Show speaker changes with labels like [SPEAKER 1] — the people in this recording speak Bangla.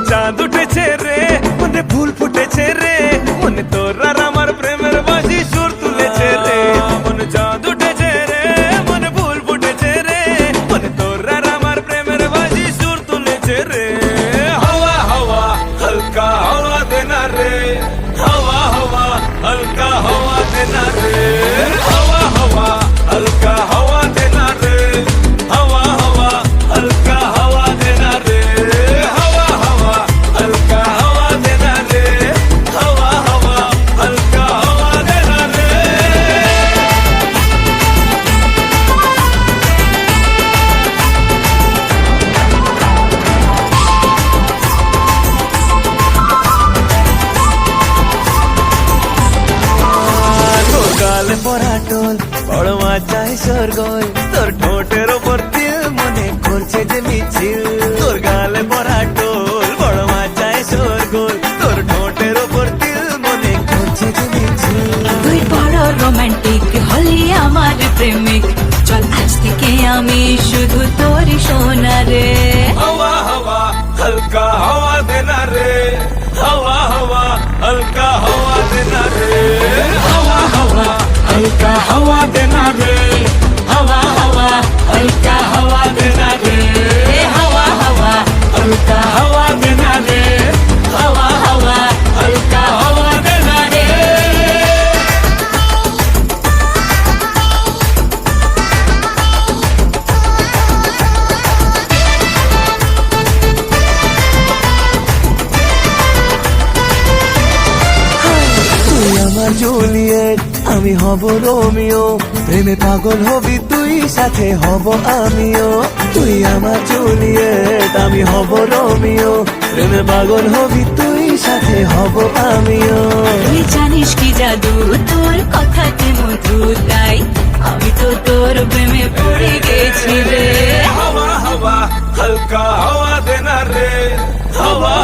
[SPEAKER 1] চাঁদ উঠেছে রে, মনে ফুল ফুটেছে রে, মনে তোর আর আমার প্রেমের বাজি সুর তুলেছে রে। মনে চাঁদ উঠেছে রে, মনে ফুল ফুটেছে রে, মনে তোর আর আমার প্রেমের বাজি সুর তুলেছে রে। হাওয়া হাওয়া হালকা হাওয়া দেনা রে, হাওয়া হাওয়া হালকা হাওয়া দেনা রে, হাওয়া হাওয়া হালকা হাওয়া দেনা রে, হাওয়া হাওয়া হালকা হাওয়া দেনা রে, হাওয়া হাওয়া হালকা হাওয়া দেনা রে, হাওয়া হাওয়া হালকা হাওয়া দেনা রে। তোর গালে পরা টোল বড় মাচায় সরগোল, তোর ঠোঁটের ওপর তিল মনে করছে যে মিছিল। তোর গালে পরা টোল বড় মাচায় সরগোল, তোর ঠোঁটের ওপর তিল মনে করছে যে মিছিল।
[SPEAKER 2] তুই বড় রোমান্টিক হলি আমার প্রেমিক, চল আজ থেকে আমি শুধু তোরই সোনা রে।
[SPEAKER 1] हवा हवा हल्का हवा देना रे, हवा हवा हल्का हवा देना रे, हवा हवा हल्का हवा देना रे, हवा हवा हल्का हवा देना रे, हवा हवा हल्का हवा देना रे, हवा हवा हल्का हवा देना रे। তুই আমার জুলিয়েট, আমি হব রোমিও, প্রেমে পাগল হবি তুই, সাথে হব আমিও। তুই আমার জুলিয়েট, আমি হব রোমিও, প্রেমে পাগল হবি তুই, সাথে হব আমিও।
[SPEAKER 2] তুই জানিস কি জাদু তোর কথাতে মধু, তাই আমি তো তোর প্রেমে পড়ে গেছি রে।
[SPEAKER 1] हवा हवा हल्का हवा देना रे, हवा